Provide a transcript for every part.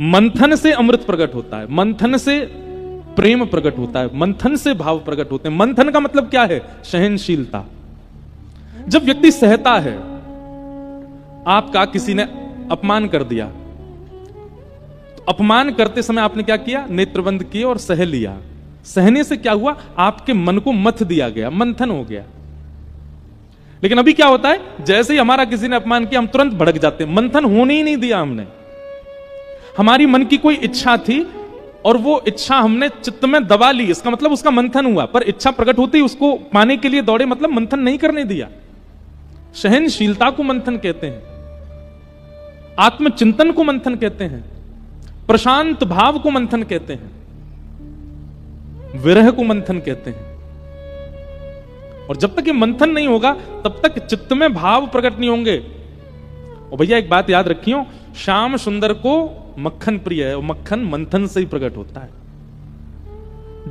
मंथन से अमृत प्रकट होता है, मंथन से प्रेम प्रकट होता है, मंथन से भाव प्रकट होते हैं। मंथन का मतलब क्या है? सहनशीलता। जब व्यक्ति सहता है, आपका किसी ने अपमान कर दिया, तो अपमान करते समय आपने क्या किया? नेत्र बंद किए और सह लिया। सहने से क्या हुआ? आपके मन को मथ दिया गया, मंथन हो गया। लेकिन अभी क्या होता है? जैसे ही हमारा किसी ने अपमान किया, हम तुरंत भड़क जाते हैं। मंथन होने ही नहीं दिया हमने। हमारी मन की कोई इच्छा थी और वो इच्छा हमने चित्त में दबा ली, इसका मतलब उसका मंथन हुआ। पर इच्छा प्रकट होती ही उसको पाने के लिए दौड़े, मतलब मंथन नहीं करने दिया। सहनशीलता को मंथन कहते हैं, आत्मचिंतन को मंथन कहते हैं, प्रशांत भाव को मंथन कहते हैं, विरह को मंथन कहते हैं। और जब तक ये मंथन नहीं होगा, तब तक चित्त में भाव प्रकट नहीं होंगे। और भैया एक बात याद रखियो, श्याम सुंदर को मक्खन प्रिय है और मक्खन मंथन से ही प्रकट होता है।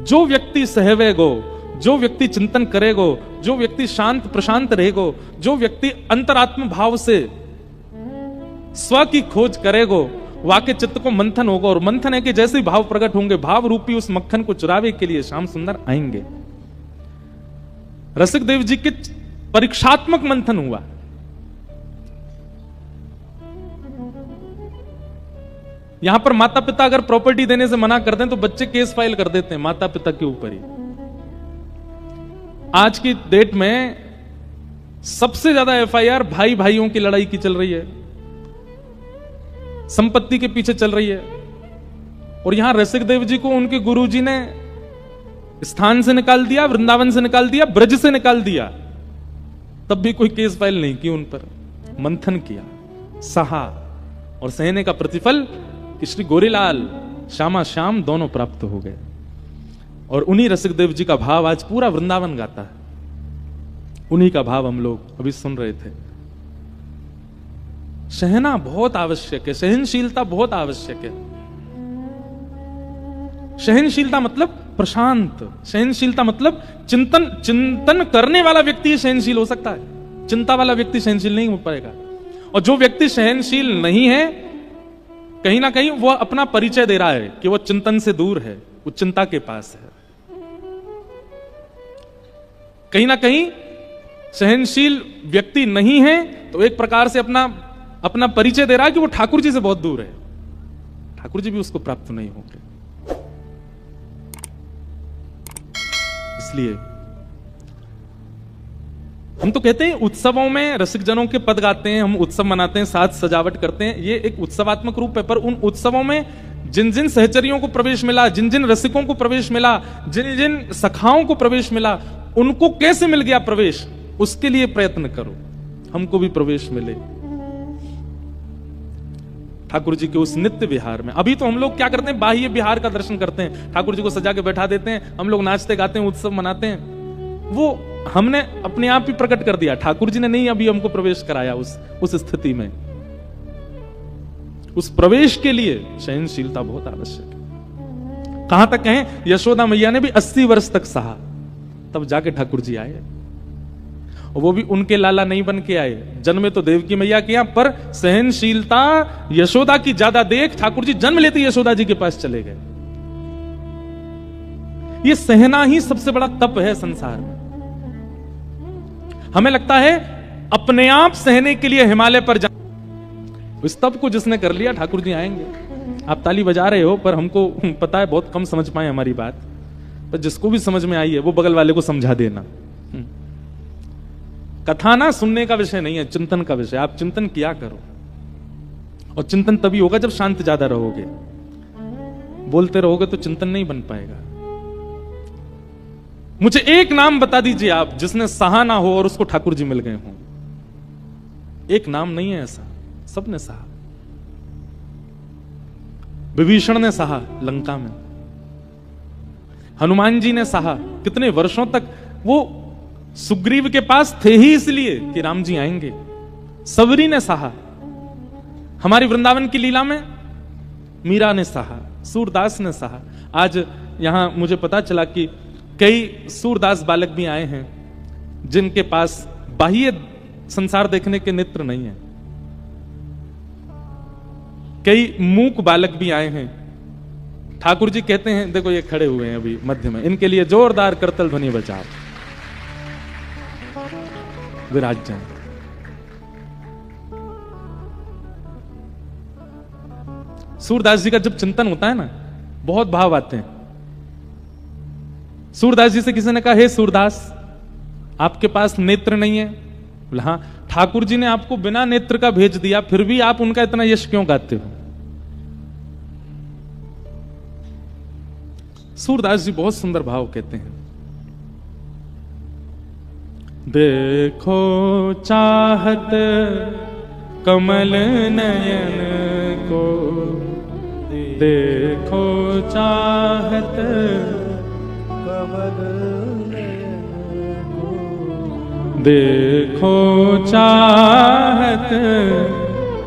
जो व्यक्ति सहवेगो, जो व्यक्ति चिंतन करेगो, जो व्यक्ति शांत प्रशांत रहेगो, जो व्यक्ति अंतरात्म भाव से स्व की खोज करेगो, वाके चित्त को मंथन होगा। और मंथन है कि जैसे ही भाव प्रकट होंगे, भाव रूपी उस मक्खन को चुरावे के लिए श्याम सुंदर आएंगे। रसिक देव जी के परीक्षात्मक मंथन हुआ। यहां पर माता पिता अगर प्रॉपर्टी देने से मना कर दें तो बच्चे केस फाइल कर देते हैं माता पिता के ऊपर ही। आज की डेट में सबसे ज्यादा एफआईआर भाई भाइयों की लड़ाई की चल रही है, संपत्ति के पीछे चल रही है। और यहां रसिक देव जी को उनके गुरुजी ने स्थान से निकाल दिया, वृंदावन से निकाल दिया, ब्रज से निकाल दिया, तब भी कोई केस फाइल नहीं की उन पर। मंथन किया, सहा, और सहने का प्रतिफल कि श्री गोरीलाल श्यामा श्याम दोनों प्राप्त हो गए। और उन्हीं रसिक देव जी का भाव आज पूरा वृंदावन गाता है। उन्हीं का भाव हम लोग अभी सुन रहे थे। सहना बहुत आवश्यक है, सहनशीलता बहुत आवश्यक है। सहनशीलता मतलब प्रशांत, सहनशीलता मतलब चिंतन करने वाला व्यक्ति सहनशील हो सकता है, चिंता वाला व्यक्ति सहनशील नहीं हो पाएगा। और जो व्यक्ति सहनशील नहीं है, कहीं ना कहीं वो अपना परिचय दे रहा है कि वो चिंतन से दूर है, वो चिंता के पास है। कहीं ना कहीं सहनशील व्यक्ति नहीं है तो एक प्रकार से अपना परिचय दे रहा है कि वो ठाकुर जी से बहुत दूर है, ठाकुर जी भी उसको प्राप्त नहीं होंगे। इसलिए हम तो कहते हैं उत्सवों में रसिक जनों के पद गाते हैं, हम उत्सव मनाते हैं, साथ सजावट करते हैं, ये एक उत्सवात्मक रूप है। पर उन उत्सवों में जिन जिन सहचरियों को प्रवेश मिला, जिन जिन रसिकों को प्रवेश मिला, जिन जिन सखाओं को प्रवेश मिला, उनको कैसे मिल गया प्रवेश, उसके लिए प्रयत्न करो, हमको भी प्रवेश मिले ठाकुर जी के उस नित्य विहार में। अभी तो हम लोग क्या करते हैं, बाह्य विहार का दर्शन करते हैं, ठाकुर जी को सजा के बैठा देते हैं, हम लोग नाचते गाते हैं, उत्सव मनाते हैं। वो हमने अपने आप ही प्रकट कर दिया, ठाकुर जी ने नहीं अभी हमको प्रवेश कराया उस स्थिति में। उस प्रवेश के लिए सहनशीलता बहुत आवश्यक है। कहां तक कहें, यशोदा मैया ने भी 80 वर्ष तक सहा, तब जाके ठाकुर जी आए। और वो भी उनके लाला नहीं बन के आए, जन्मे तो देवकी मैया के यहां, पर सहनशीलता यशोदा की ज्यादा देख ठाकुर जी जन्म लेते यशोदा जी के पास चले गए। ये सहना ही सबसे बड़ा तप है संसार में। हमें लगता है अपने आप सहने के लिए हिमालय पर जा, इस तप को जिसने कर लिया ठाकुर जी आएंगे। आप ताली बजा रहे हो, पर हमको पता है बहुत कम समझ पाए हमारी बात, पर जिसको भी समझ में आई है वो बगल वाले को समझा देना। कथा ना सुनने का विषय नहीं है, चिंतन का विषय। आप चिंतन किया करो, और चिंतन तभी होगा जब शांत ज्यादा रहोगे। बोलते रहोगे तो चिंतन नहीं बन पाएगा। मुझे एक नाम बता दीजिए आप जिसने सहा ना हो और उसको ठाकुर जी मिल गए हों। एक नाम नहीं है ऐसा, सबने सहा। विभीषण ने सहा लंका में, हनुमान जी ने सहा, कितने वर्षों तक वो सुग्रीव के पास थे ही इसलिए कि राम जी आएंगे। सबरी ने सहा, हमारी वृंदावन की लीला में मीरा ने सहा, सूरदास ने सहा। आज यहां मुझे पता चला कि कई सूरदास बालक भी आए हैं जिनके पास बाह्य संसार देखने के नेत्र नहीं है, कई मूक बालक भी आए हैं। ठाकुर जी कहते हैं, देखो ये खड़े हुए हैं अभी मध्य में, इनके लिए जोरदार करतल ध्वनि बजाओ, विराज जाए। सूरदास जी का जब चिंतन होता है ना, बहुत भाव आते हैं। सूरदास जी से किसी ने कहा, हे सूरदास, आपके पास नेत्र नहीं है? बोला हाँ। ठाकुर जी ने आपको बिना नेत्र का भेज दिया, फिर भी आप उनका इतना यश क्यों गाते हो? सूरदास जी बहुत सुंदर भाव कहते हैं, देखो चाहत कमल नयन को, देखो चाहत कमल नयन को, देखो चाहत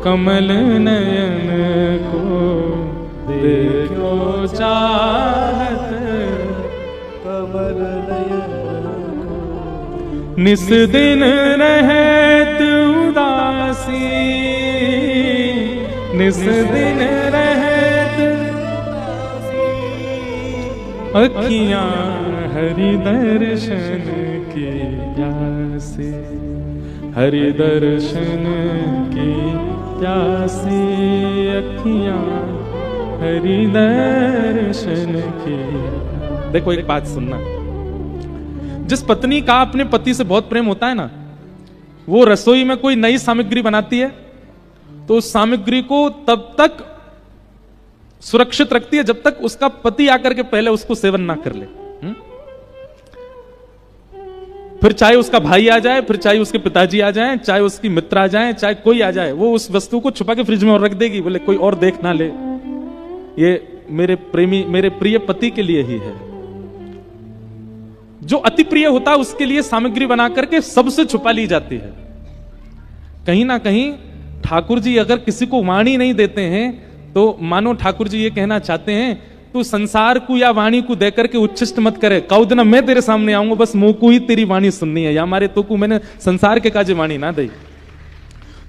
कमल नयन को, देखो चाहत कमल नयन को। निस दिन रहत उदासी, निस दिन रहत अखियां हरि दर्शन की प्यासी, हरि दर्शन की प्यासी अखियां हरि दर्शन की। देखो एक बात सुनना, जिस पत्नी का अपने पति से बहुत प्रेम होता है ना, वो रसोई में कोई नई सामग्री बनाती है तो उस सामग्री को तब तक सुरक्षित रखती है जब तक उसका पति आकर के पहले उसको सेवन ना कर ले। फिर चाहे उसका भाई आ जाए, फिर चाहे उसके पिताजी आ जाएं, चाहे उसकी मित्र आ जाएं, चाहे कोई आ जाए, वो उस वस्तु को छुपा के फ्रिज में और रख देगी, बोले कोई और देख ना ले, ये मेरे प्रेमी, मेरे प्रिय पति के लिए ही है। जो अति प्रिय होता है उसके लिए सामग्री बना करके सबसे छुपा ली जाती है। कहीं ना कहीं ठाकुर जी अगर किसी को वाणी नहीं देते हैं तो मानो ठाकुर जी ये कहना चाहते हैं, तू संसार को या वाणी को देकर के उच्छिष्ट मत करे, कौ दिन मैं तेरे सामने आऊंगा, बस मुंह को ही तेरी वाणी सुननी है, या हमारे तो को मैंने संसार के काजे वाणी ना दई,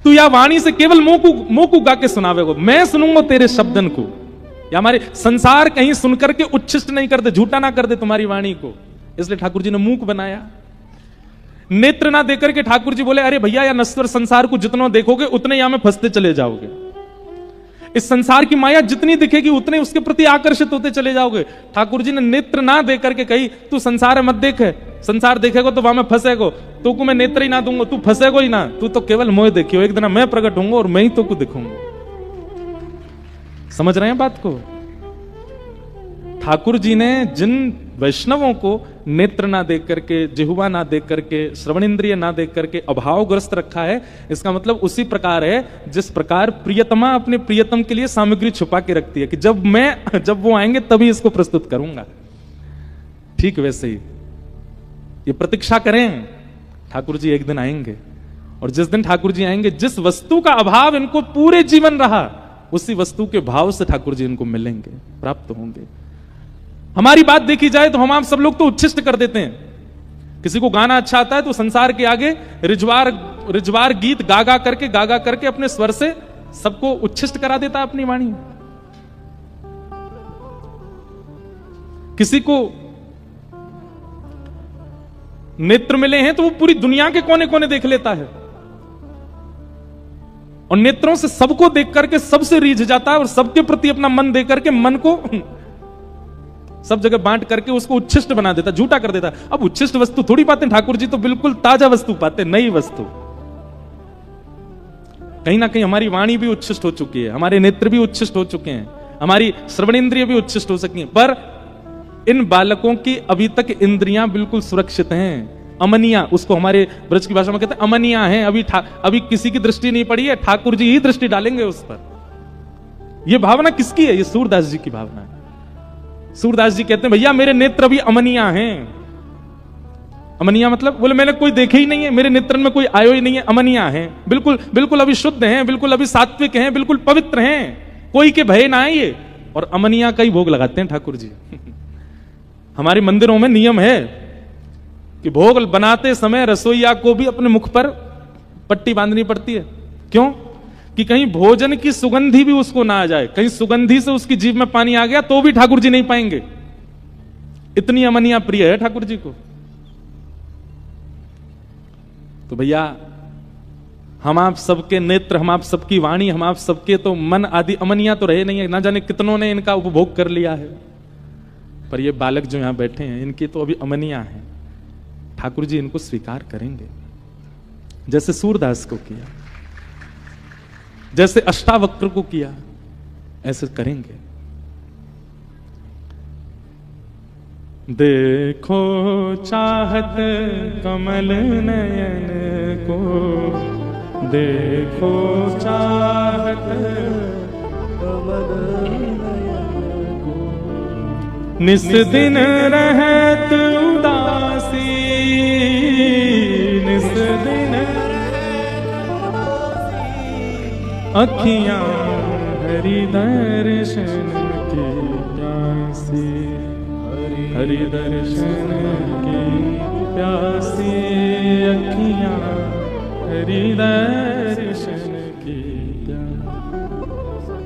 तू या वाणी से केवल मुंह को गा के सुनावेगो, मैं सुनूंगा तेरे शब्दन को, या हमारे संसार कहीं सुनकर के उच्छिष्ट नहीं कर दे, झूठा ना कर दे तुम्हारी वाणी को। इसलिए ठाकुर जी ने मूक बनाया। नेत्र ना देकर के ठाकुर जी बोले, अरे भैया या नश्वर संसार को जितना देखोगे उतने यहां में फंसते चले जाओगे, इस संसार की माया जितनी दिखेगी उतने उसके प्रति आकर्षित होते चले जाओगे। ठाकुर जी ने नेत्र ना देकर के कही, तू संसार मत देखे, संसार देखेगो तो वहां में फंसेगो, तो को मैं नेत्र ही ना दूंगा, तू फंसेगो ही ना, तू तो केवल मोह देखियो, एक दिन मैं प्रकट होऊंगा और मैं ही तो को दिखूंगा। समझ रहे हैं बात को? ठाकुर जी ने जिन वैष्णवों को नेत्र ना देख करके, जिह्वा ना देख करके, श्रवण इंद्रिय ना देख करके अभावग्रस्त रखा है, इसका मतलब उसी प्रकार है जिस प्रकार प्रियतमा अपने प्रियतम के लिए सामग्री छुपा के रखती है कि जब वो आएंगे तभी इसको प्रस्तुत करूंगा। ठीक वैसे ही ये प्रतीक्षा करें, ठाकुर जी एक दिन आएंगे, और जिस दिन ठाकुर जी आएंगे, जिस वस्तु का अभाव इनको पूरे जीवन रहा, उसी वस्तु के भाव से ठाकुर जी इनको मिलेंगे, प्राप्त होंगे। हमारी बात देखी जाए तो हम आप सब लोग तो उच्छिष्ट कर देते हैं। किसी को गाना अच्छा आता है तो संसार के आगे रिजवार गीत गा करके अपने स्वर से सबको उच्छिष्ट करा देता है अपनी वाणी। किसी को नेत्र मिले हैं तो वो पूरी दुनिया के कोने कोने देख लेता है, और नेत्रों से सबको देख करके सबसे रीझ जाता है, और सबके प्रति अपना मन दे करके मन को सब जगह बांट करके उसको उच्छिष्ट बना देता, झूठा कर देता। अब उच्छिष्ट वस्तु थोड़ी पाते ठाकुर जी, तो बिल्कुल ताजा वस्तु पाते, नई वस्तु। कहीं ना कहीं हमारी वाणी भी उच्छिष्ट हो चुकी है, हमारे नेत्र भी उच्छिष्ट हो चुके हैं, हमारी श्रवण इंद्रिय भी उच्छिष्ट हो सकी हैं, पर इन बालकों की अभी तक इंद्रियां बिल्कुल सुरक्षित हैं। अमनिया, उसको हमारे ब्रज की भाषा में कहते हैं अमनिया है, अभी किसी की दृष्टि नहीं पड़ी है, ठाकुर जी ही दृष्टि डालेंगे उस पर। यह भावना किसकी है? ये सूरदास जी की भावना है। सूरदास जी कहते हैं, भैया मेरे नेत्र भी अमनिया हैं। अमनिया मतलब बोले मैंने कोई देखे ही नहीं है, मेरे नेत्र में कोई आयो ही नहीं है, अमनिया है, बिल्कुल बिल्कुल अभी शुद्ध हैं, बिल्कुल अभी सात्विक हैं, बिल्कुल पवित्र हैं, कोई के भय ना है ये। और अमनिया का ही भोग लगाते हैं ठाकुर जी। हमारे मंदिरों में नियम है कि भोग बनाते समय रसोईया को भी अपने मुख पर पट्टी बांधनी पड़ती है। क्यों? कि कहीं भोजन की सुगंधी भी उसको ना आ जाए, कहीं सुगंधी से उसकी जीभ में पानी आ गया तो भी ठाकुर जी नहीं पाएंगे। इतनी अमनिया प्रिय है ठाकुर जी को। तो भैया हम आप सबके नेत्र, हम आप सबकी वाणी, हम आप सबके तो मन आदि अमनिया तो रहे नहीं है, ना जाने कितनों ने इनका उपभोग कर लिया है, पर ये बालक जो यहां बैठे हैं इनकी तो अभी अमनिया है। ठाकुर जी इनको स्वीकार करेंगे, जैसे सूरदास को किया, जैसे अष्टावक्र को किया, ऐसे करेंगे। देखो चाहत कमल नयन को, देखो चाहत कमल नयन को, निस दिन रहत उदासी, निस दिन अखियां हरि दर्शन की प्यासी, हरि दर्शन की प्यासी, अखियां हरि दर्शन की प्यासी।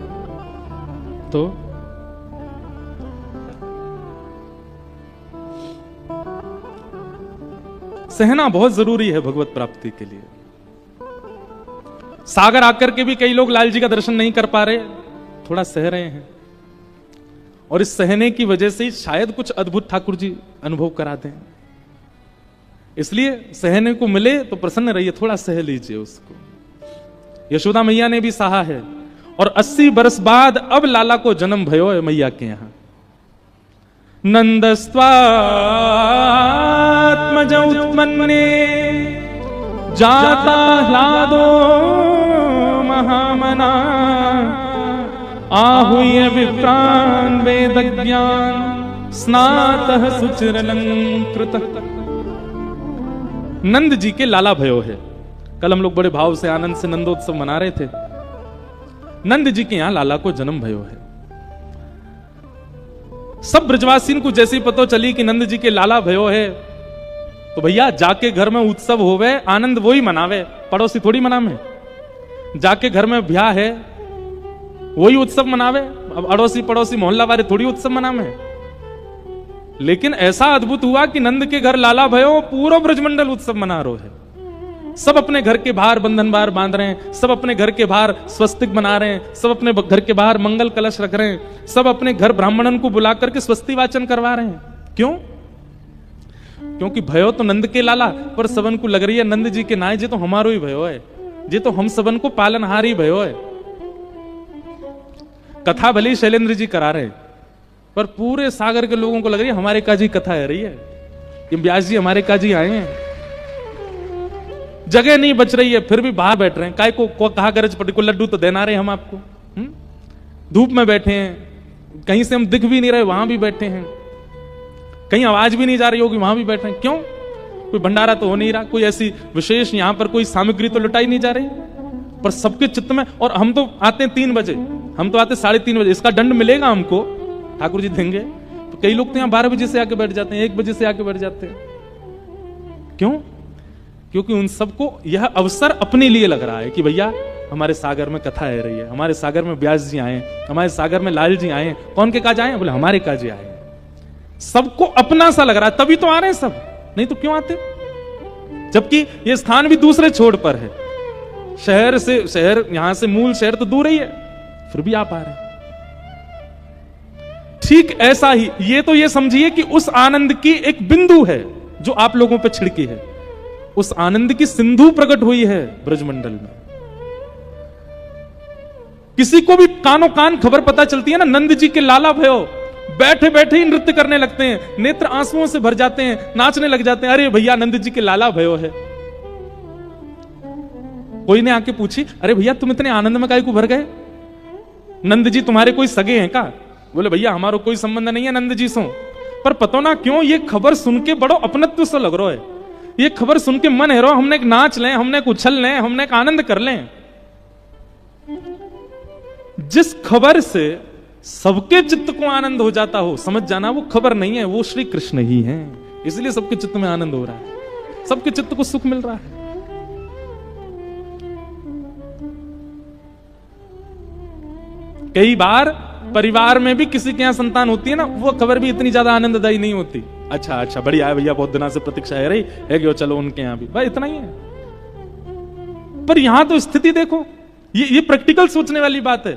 तो सहना बहुत जरूरी है भगवत प्राप्ति के लिए। सागर आकर के भी कई लोग लाल जी का दर्शन नहीं कर पा रहे, थोड़ा सह रहे हैं, और इस सहने की वजह से शायद कुछ अद्भुत ठाकुर जी अनुभव करा दें। इसलिए सहने को मिले तो प्रसन्न रहिए, थोड़ा सह लीजिए उसको। यशोदा मैया ने भी सहा है, और 80 बरस बाद अब लाला को जन्म भयो है मैया के यहां। नंदस्त्वात्मज उत्पन्ने जाता ह्लादो महामना, आहुय विप्रान वेद ज्ञान स्नातः सुचिरलंकृत। नंद जी के लाला भयो है। कल हम लोग बड़े भाव से आनंद से नंदोत्सव मना रहे थे। नंद जी के यहां लाला को जन्म भयो है। सब ब्रजवासी को जैसी पतो चली कि नंद जी के लाला भयो है, तो भैया जाके घर में उत्सव होवे, आनंद वही मनावे, पड़ोसी थोड़ी मनावे। जाके घर में ब्याह है वही उत्सव मनावे, अब अड़ोसी पड़ोसी मोहल्ला वाले थोड़ी उत्सव मनावे। लेकिन ऐसा अद्भुत हुआ कि नंद के घर लाला भयो, पूरा ब्रजमंडल उत्सव मना रहे है। सब अपने घर के बाहर बंधन बार बांध रहे हैं, सब अपने घर के बाहर स्वस्तिक बना रहे हैं, सब अपने घर के बाहर मंगल कलश रख रहे हैं, सब अपने घर ब्राह्मणन को बुला करके स्वस्ति वाचन करवा रहे हैं। क्यों? क्योंकि भयो तो नंद के लाला, पर सबन को लग रही है नंद जी के नाय जी तो हमारो ही भयो है, जी तो हम सबन को पालनहारी भयो है। कथा भले शैलेंद्र जी करा रहे, पर पूरे सागर के लोगों को लग रही है हमारे काजी कथा है रही है, ये व्यास जी हमारे काजी आए हैं। जगह नहीं बच रही है, फिर भी बाहर बैठ रहे हैं। काय को कहा गरज पड़ी, को लड्डू तो देना रहे हम आपको। धूप में बैठे हैं, कहीं से हम दिख भी नहीं रहे, वहां भी बैठे हैं, कहीं आवाज भी नहीं जा रही होगी, वहां भी बैठे हैं। क्यों? कोई भंडारा तो हो नहीं रहा, कोई ऐसी विशेष यहां पर कोई सामग्री तो लुटाई नहीं जा रही, पर सबके चित्त में। और हम तो आते हैं 3 बजे, हम तो आते 3:30 बजे, इसका दंड मिलेगा हमको, ठाकुर जी देंगे। तो कई लोग तो यहां 12 बजे से आके बैठ जाते हैं, 1 बजे से आके बैठ जाते हैं। क्यों? क्योंकि उन सबको यह अवसर अपने लिए लग रहा है कि भैया हमारे सागर में कथा है रही है, हमारे सागर में व्यास जी आए, हमारे सागर में लाल जी आए। कौन के काज आए? बोले हमारे काज आए। सबको अपना सा लग रहा है, तभी तो आ रहे हैं सब, नहीं तो क्यों आते? जबकि ये स्थान भी दूसरे छोर पर है, शहर से, शहर यहां से मूल शहर तो दूर ही है, फिर भी आप आ रहे हैं। ठीक ऐसा ही ये तो ये समझिए कि उस आनंद की एक बिंदु है जो आप लोगों पे छिड़की है, उस आनंद की सिंधु प्रकट हुई है ब्रजमंडल में। किसी को भी कानों कान खबर पता चलती है ना, नंद जी के लाला भयो, बैठे बैठे ही नृत्य करने लगते हैं, नेत्र आंसुओं से भर जाते हैं, नाचने लग जाते हैं। अरे भैया नंद जी के लाला भयो है। कोई ने आके पूछी, अरे भैया तुम इतने आनंद में काहे को भर गए? नंद जी तुम्हारे कोई सगे हैं का? बोले भैया हमारा कोई संबंध नहीं है नंद जी से, पर पता ना क्यों ये खबर सुन के बड़ो अपनत्व सा लग रहा है। ये खबर सुन के मन है रो, हमने एक नाच लें, हमने एक उछल लें, हमने एक आनंद कर लें। जिस खबर से सबके चित्त को आनंद हो जाता हो, समझ जाना वो खबर नहीं है, वो श्री कृष्ण ही है। इसलिए सबके चित्त में आनंद हो रहा है, सबके चित्त को सुख मिल रहा है। कई बार परिवार में भी किसी के यहां संतान होती है ना, वो खबर भी इतनी ज्यादा आनंददायी नहीं होती। अच्छा अच्छा बढ़िया है भैया, बहुत दिनों से प्रतीक्षा है रही है कि चलो उनके यहां भी, भाई इतना ही है। पर यहां तो स्थिति देखो, ये प्रैक्टिकल सोचने वाली बात है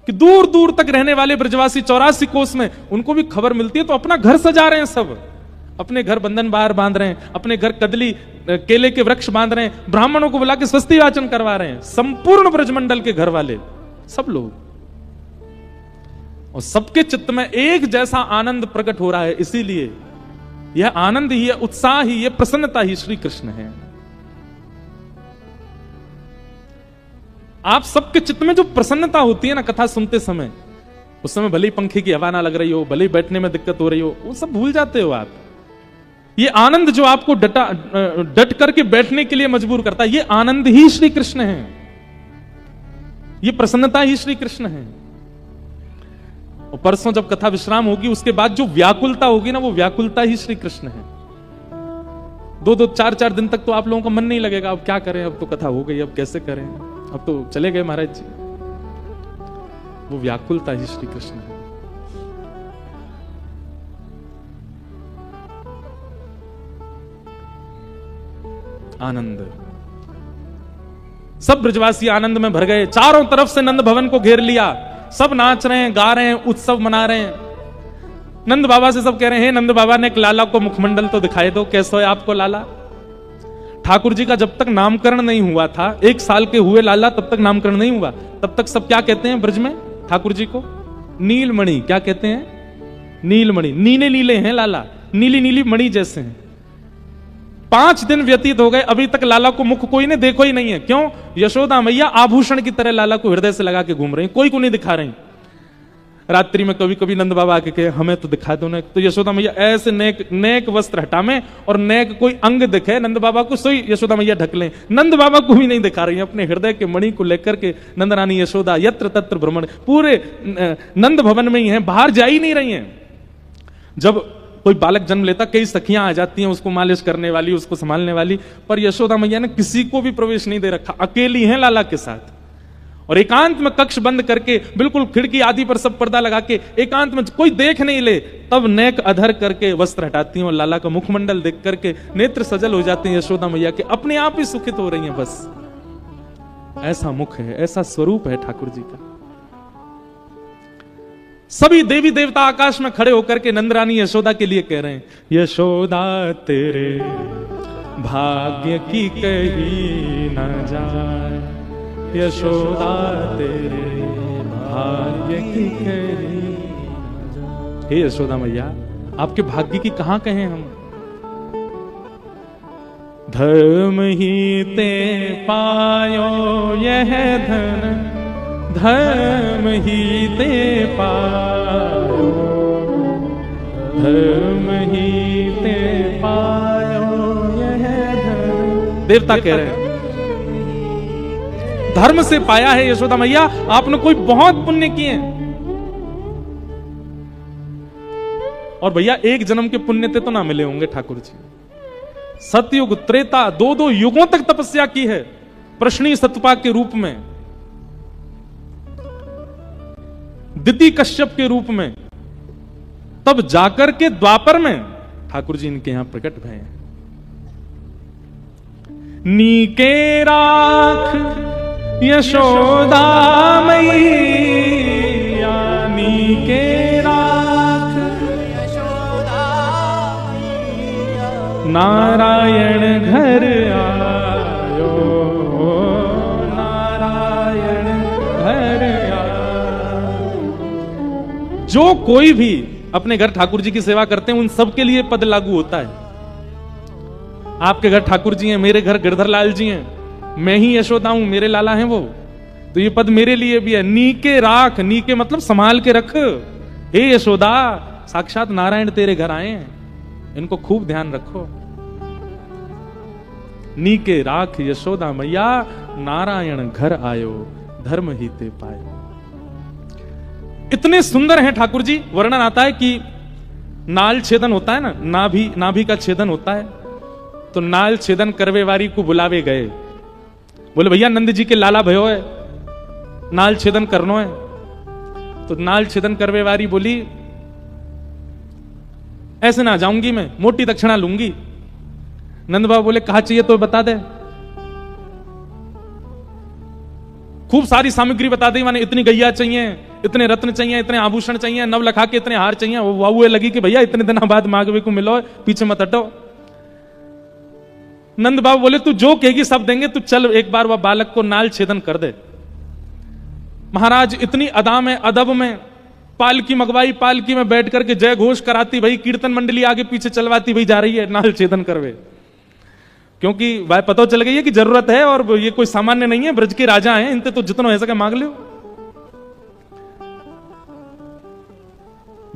कि दूर दूर तक रहने वाले ब्रजवासी 84 कोस में उनको भी खबर मिलती है, तो अपना घर सजा रहे हैं सब, अपने घर बंधन बार बांध रहे हैं, अपने घर कदली केले के वृक्ष बांध रहे हैं, ब्राह्मणों को बुला के स्वस्ति वाचन करवा रहे हैं, संपूर्ण ब्रजमंडल के घर वाले सब लोग, और सबके चित्त में एक जैसा आनंद प्रकट हो रहा है। इसीलिए यह आनंद ही, यह उत्साह ही, यह प्रसन्नता ही श्री कृष्ण है। आप सबके चित्त में जो प्रसन्नता होती है ना कथा सुनते समय, उस समय भले ही पंखे की हवा ना लग रही हो, भले ही बैठने में दिक्कत हो रही हो, वो सब भूल जाते हो आप। ये आनंद जो आपको डट करके बैठने के लिए मजबूर करता है, ये आनंद ही श्री कृष्ण है, ये प्रसन्नता ही श्री कृष्ण है। और परसों जब कथा विश्राम होगी, उसके बाद जो व्याकुलता होगी ना, वो व्याकुलता ही श्री कृष्ण है। 2-2, 4-4 दिन तक तो आप लोगों का मन नहीं लगेगा, अब क्या करें, अब तो कथा हो गई, अब कैसे करें, अब तो चले गए महाराज जी। वो व्याकुलता ही श्री कृष्ण है। आनंद, सब ब्रजवासी आनंद में भर गए, चारों तरफ से नंद भवन को घेर लिया, सब नाच रहे हैं, गा रहे हैं, उत्सव मना रहे हैं। नंद बाबा से सब कह रहे हैं, नंद बाबा ने एक लाला को मुखमंडल तो दिखाई दो, कैसा है आपको लाला। ठाकुर जी का जब तक नामकरण नहीं हुआ था, 1 साल के हुए लाला, तब तक नामकरण नहीं हुआ, तब तक सब क्या कहते हैं ब्रज में ठाकुर जी को, नीलमणि। क्या कहते हैं? नीलमणि। नीले नीले हैं लाला, नीली नीली मणि जैसे हैं। 5 दिन व्यतीत हो गए, अभी तक लाला को मुख कोई ने देखो ही नहीं है। क्यों? यशोदा मैया आभूषण की तरह लाला को हृदय से लगा के घूम रही, कोई को नहीं दिखा रही। रात्रि में कभी कभी नंद बाबा आके कहे हमें तो दिखा दो ना, तो यशोदा मैया ऐसे नेक नेक वस्त्र हटावे और नेक कोई अंग दिखे नंद बाबा को, सोई यशोदा मैया ढक लें। नंद बाबा को भी नहीं दिखा रही है, अपने हृदय के मणि को लेकर के नंद रानी यशोदा यत्र तत्र भ्रमण, पूरे नंद भवन में ही है, बाहर जा ही नहीं रही है। जब कोई बालक जन्म लेता, कई सखियां आ जाती हैं उसको मालिश करने वाली, उसको संभालने वाली, पर यशोदा मैया ने किसी को भी प्रवेश नहीं दे रखा, अकेली हैं लाला के साथ। और एकांत में कक्ष बंद करके, बिल्कुल खिड़की आदि पर सब पर्दा लगा के, एकांत में कोई देख नहीं ले, तब नेक अधर करके वस्त्र हटाती हैं और लाला का मुखमंडल देख करके नेत्र सजल हो जाते हैं यशोदा मैया के, अपने आप ही सुखित हो रही हैं। बस ऐसा मुख है, ऐसा स्वरूप है ठाकुर जी का। सभी देवी देवता आकाश में खड़े होकर के नंदरानी यशोदा के लिए कह रहे हैं, यशोदा तेरे भाग्य की कही न जाए, यशोदा तेरे भाग्य की कही न जाए। हे यशोदा मैया, आपके भाग्य की कहां कहें हम। धर्म ही ते पायो यह धन, धर्म ही ते पायो, धर्म ही ते पायो यह धर्म। देवता कह रहे हैं धर्म से पाया है यशोदा मैया, आपने कोई बहुत पुण्य किए हैं। और भैया एक जन्म के पुण्य ते तो ना मिले होंगे ठाकुर जी, सतयुग त्रेता 2-2 युगों तक तपस्या की है प्रश्नी सतपा के रूप में, दिति कश्यप के रूप में, तब जाकर के द्वापर में ठाकुर जी इनके यहां प्रकट भय। नीके राख यशोदा मैया, नीके राख यशोदा मैया, नारायण घर आयो, नारायण घर आयो। जो कोई भी अपने घर ठाकुर जी की सेवा करते हैं, उन सब के लिए पद लागू होता है। आपके घर ठाकुर जी हैं, मेरे घर गिरधर लाल जी हैं, मैं ही यशोदा हूं, मेरे लाला हैं वो, तो ये पद मेरे लिए भी है। नीके राख, नीके मतलब संभाल के रख, हे यशोदा साक्षात नारायण तेरे घर आए हैं, इनको खूब ध्यान रखो। नीके राख यशोदा मैया, नारायण घर आयो, धर्म ही ते पायो। इतने सुंदर हैं ठाकुर जी, वर्णन आता है कि नाल छेदन होता है ना, नाभि का छेदन होता है, तो नाल छेदन करवेवारी को बुलावे गए, बोले भैया नंद जी के लाला भयो है, नाल छेदन करनो है। तो नाल छेदन करवे वारी बोली ऐसे ना जाऊंगी मैं, मोटी दक्षिणा लूंगी। नंद बाबा बोले कहा चाहिए तो बता दे। खूब सारी सामग्री बता दी, माने इतनी गैया चाहिए, इतने रत्न चाहिए, इतने आभूषण चाहिए, नव लखा के इतने हार चाहिए। वो वाहुए लगी कि भैया इतने दिन बाद मांगवे को मिलो, पीछे मत हटो। नंद बाबा बोले तू जो कहेगी सब देंगे, तू चल एक बार वह बालक को नाल छेदन कर दे। महाराज इतनी अदा में अदब में पालकी मंगवाई, पालकी में बैठ करके जय घोष कराती, भाई कीर्तन मंडली आगे पीछे चलवाती, भाई जा रही है नाल छेदन करवे। क्योंकि भाई पता चल गई है कि जरूरत है और ये कोई सामान्य नहीं है, ब्रज के राजा हैं, इनते तो जितना हो सके मांग लो।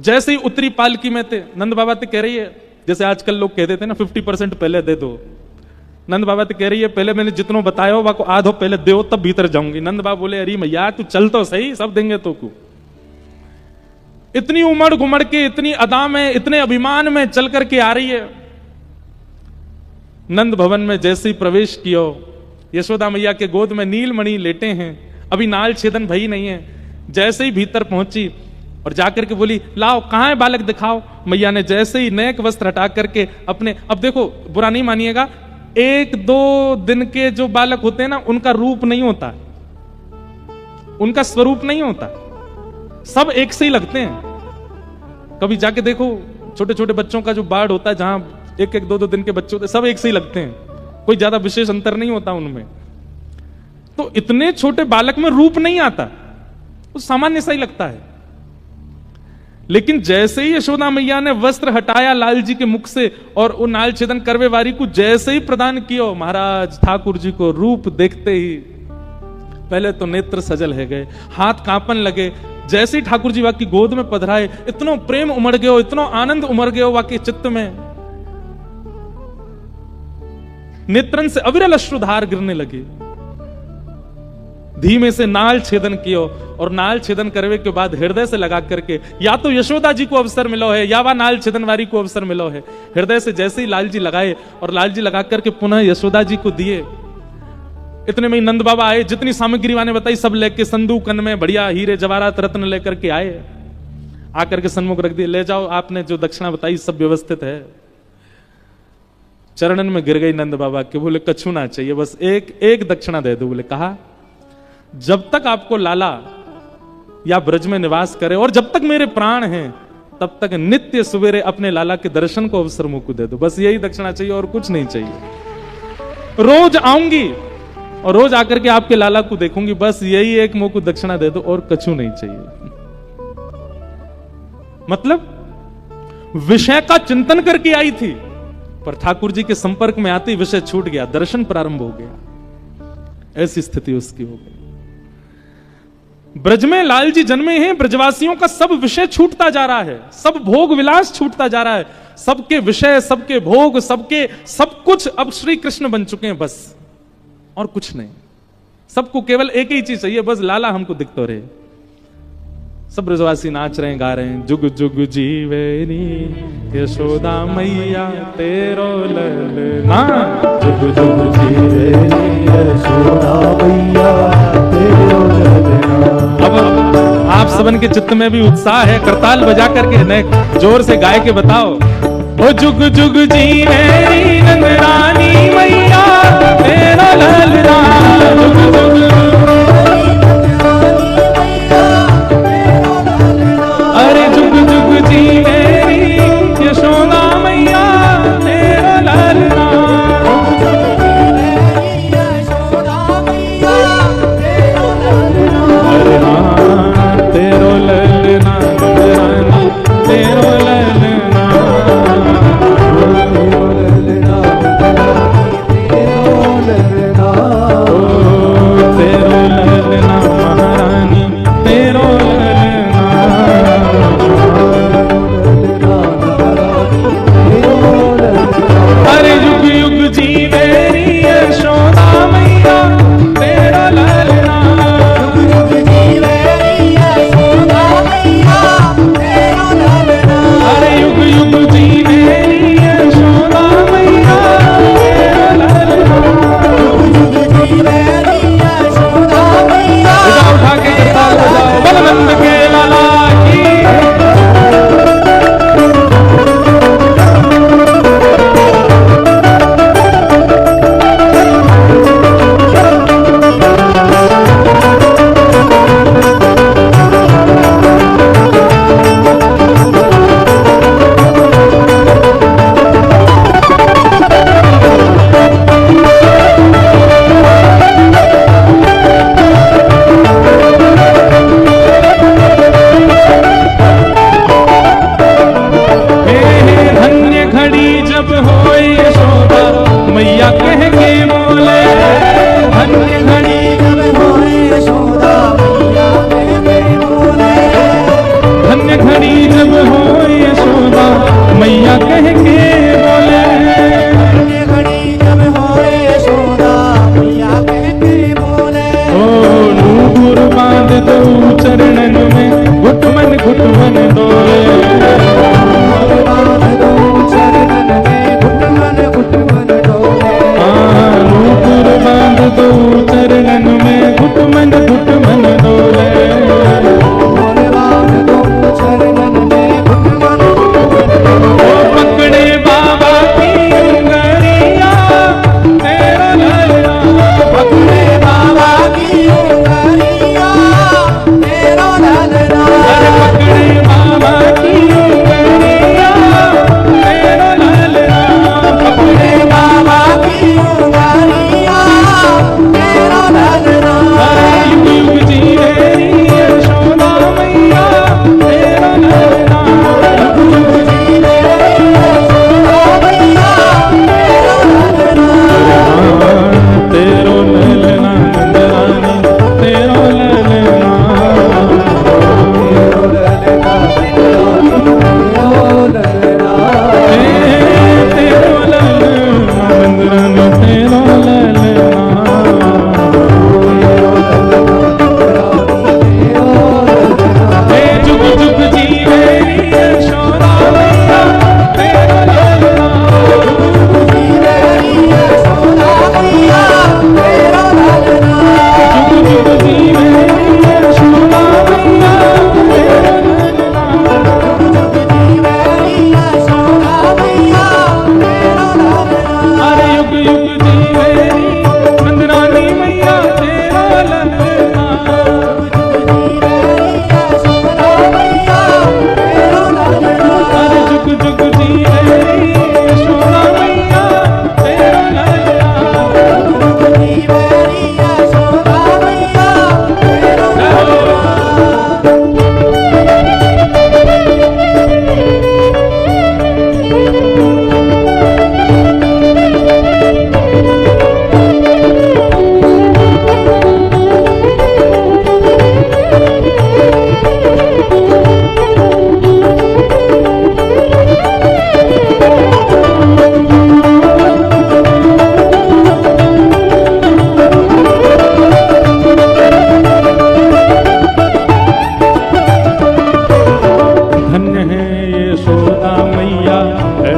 जैसे ही उत्तरी पालकी में थे, नंद बाबा तो कह रही है, जैसे आजकल लोग कह देते ना 50% पहले दे दो। नंद बाबा तो कह रही है पहले मैंने जितनो बताया हो को आधो पहले दो तब भीतर जाऊंगी। नंद बाबा बोले अरे मैया तू चल तो सही, सब देंगे तो को। इतनी उमड़ घुमड़ के, इतनी अदा में, इतने अभिमान में चल करके आ रही है। नंद भवन में जैसे ही प्रवेश किया, यशोदा मैया के गोद में नीलमणि लेटे हैं, अभी नाल छेदन भई नहीं है। जैसे ही भीतर पहुंची और जाकर के बोली लाओ कहां है बालक दिखाओ। मैया ने जैसे ही नेक वस्त्र हटा करके अपने, अब देखो बुरा नहीं मानिएगा, 1-2 दिन के जो बालक होते हैं ना उनका रूप नहीं होता, उनका स्वरूप नहीं होता, सब एक से ही लगते हैं। कभी जाके देखो छोटे छोटे बच्चों का जो बाढ़ होता है, जहां 1-2 दिन के बच्चे होते हैं, सब एक से ही लगते हैं, कोई ज्यादा विशेष अंतर नहीं होता उनमें। तो इतने छोटे बालक में रूप नहीं आता, वो सामान्य सा ही लगता है। लेकिन जैसे ही यशोदा मैया ने वस्त्र हटाया लाल जी के मुख से और वो नाल छेदन करवे वारी को जैसे ही प्रदान किया, महाराज ठाकुर जी को रूप देखते ही पहले तो नेत्र सजल है गए, हाथ कांपन लगे। जैसे ही ठाकुर जी वाकी गोद में पधराए, इतना प्रेम उमड़ गयो, इतना आनंद उमड़ गयो वाके चित्त में, नेत्रन से अविरल अश्रुधार गिरने लगे। धीमे से नाल छेदन कियो और नाल छेदन करवे के बाद हृदय से लगा करके, या तो यशोदा जी को अवसर मिलो है या वह नाल छेदन वारी को अवसर मिलो है। हृदय से जैसे ही लाल जी लगाए और लाल जी लगा करके पुनः यशोदा जी को दिए। इतने में ही नंद बाबा आए, जितनी सामग्री वाने बताई सब लेके संदूकन में बढ़िया हीरे जवाहरात रत्न लेकर के आए, आकर के सन्मुख रख दिए, ले जाओ आपने जो दक्षिणा बताई सब व्यवस्थित है। चरणन में गिर गई नंद बाबा के, बोले कछु ना चाहिए, बस एक दक्षिणा दे दो। बोले कहा जब तक आपको लाला या ब्रज में निवास करे और जब तक मेरे प्राण हैं तब तक नित्य सवेरे अपने लाला के दर्शन को अवसर मुझको दे दो, बस यही दक्षिणा चाहिए और कुछ नहीं चाहिए। रोज आऊंगी और रोज आकर के आपके लाला को देखूंगी, बस यही एक मुंह को दक्षिणा दे दो और कछु नहीं चाहिए। मतलब विषय का चिंतन करके आई थी, पर ठाकुर जी के संपर्क में आते ही विषय छूट गया, दर्शन प्रारंभ हो गया। ऐसी स्थिति उसकी हो गई। ब्रज में लाल जी जन्मे हैं, ब्रजवासियों का सब विषय छूटता जा रहा है, सब भोग विलास छूटता जा रहा है, सबके विषय, सबके भोग, सबके सब कुछ अब श्री कृष्ण बन चुके हैं, बस और कुछ नहीं। सबको केवल एक ही चीज चाहिए, बस लाला हमको दिखते रहे। सब ब्रजवासी नाच रहे हैं, गा रहे हैं, जुग जुग जीवेनी यशोदा मैया तेरो ललना, जुग जुग जीवेनी यशोदा मैया तेरो ललना। अब आप सबन के चित्त में भी उत्साह है, करताल बजा करके न जोर से गाय के बताओ, ओ जुग जुग जीवेनी नंदरानी मैया तेरो ललना, जुग जुग यशोदा मैया तेरा ललना, तेरो ललना, तेरो ललना, तेरो ललना,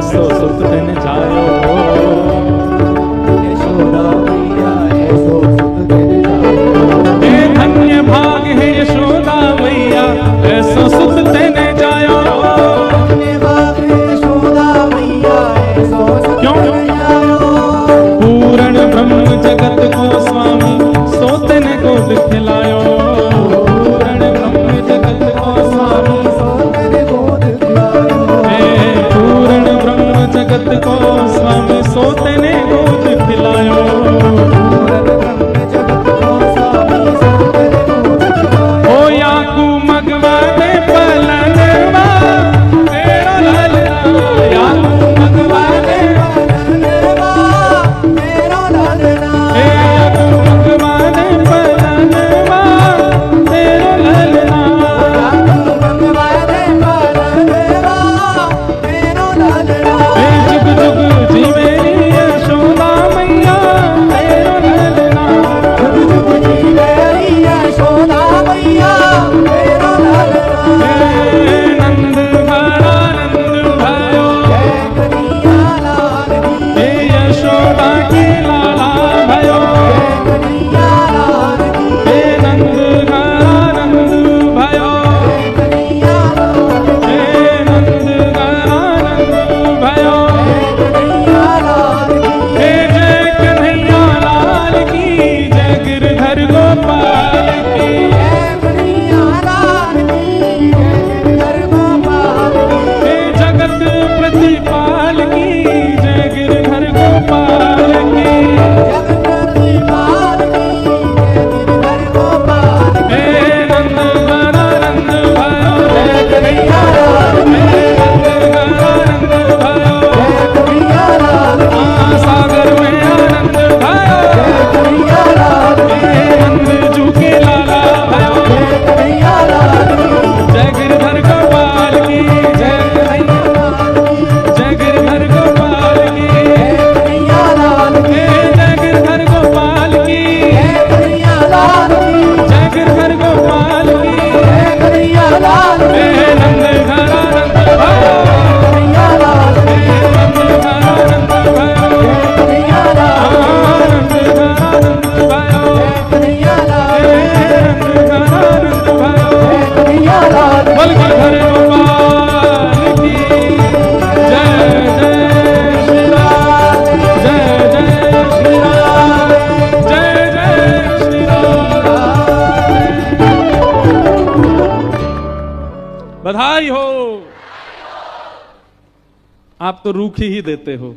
ऐसो सुत तेने जायो। यशोदा मैया ऐसो सुत तेने जायो। हे धन्य भाग है यशोदा मैया ऐसो सुत तेने जायो। धन्य भाग है यशोदा मैया ऐसो सुत क्यों? तेने जायो। पूर्ण ब्रह्म जगत को स्वामी सो तेने गोद खिलायो। पूर्ण ब्रह्म जगत को स्वामी सो तेने गोद खिलायो। पूर्ण ब्रह्म जगत को स्वामी सो तेने गोद खिलायो। पूर्ण ब्रह्म जगत को स्वामी सो तेने गोद खिलायो। ओ याकू मगवा दे पलनवा तेरा लालना। याकू मगवा दे पलनवा तेरा लालना। हे याकू मगवा दे पलनवा तेरा लालना। याकू मगवा दे पलनवा तेरा लालना। हे जुग जुग जीवे यशोदा मैया तेरा लालना। जुग जुग जीवे यशोदा मैया तेरा लालना। हे नंद भरा नंद भयो। जय कन्हैया लाल की। हे यशोदा के लाला भयो। जय कन्हैया लाल की। हे नंद भरा नंद भयो। जय कन्हैया लाल की। हे नंद भरा नंद भयो। जय कन्हैया लाल की। हे जय कन्हैया लाल की जय गिरधर गोपाल की। जय कन्हैया लाल की। जय गिरधर गोपाल की। हे जगत प्रतिपाल की जय गिरधर गोपाल की। जगत प्रतिपाल की। जय गिरधर गोपाल की। हे नंद भरा नंद भयो। जय कन्हैया लाल की। हे नंद भरा नंद भयो। जय कन्हैया लाल की। सागर में आनंद भयो। जय कन्हैया लाल की। हे नंद जू के लाला भयो। जय कन्हैया लाल की। जय गिरधर गोपाल की जय कन्हैया लाल की। जय गिरधर गोपाल की। जय कन्हैया लाल की। हे जय गिरधर गोपाल की। जय कन्हैया लाल की। जय गिरधर गोपाल की। जय कन्हैया लाल की। हे नंद घरा नंद भयो। कन्हैया लाल की। हे नंद घरा नंद भयो। जय कन्हैया लाल की। नंद घरा नंद भयो। जय कन्हैया लाल हे की। नंद घरा नंद भयो। जय कन्हैया लाल की। बोल गिरधर गोपाल की जय जय श्री राम। जय जय श्री राम। जय जय श्री राम। बधाई हो। आप तो रूखी ही देते हो।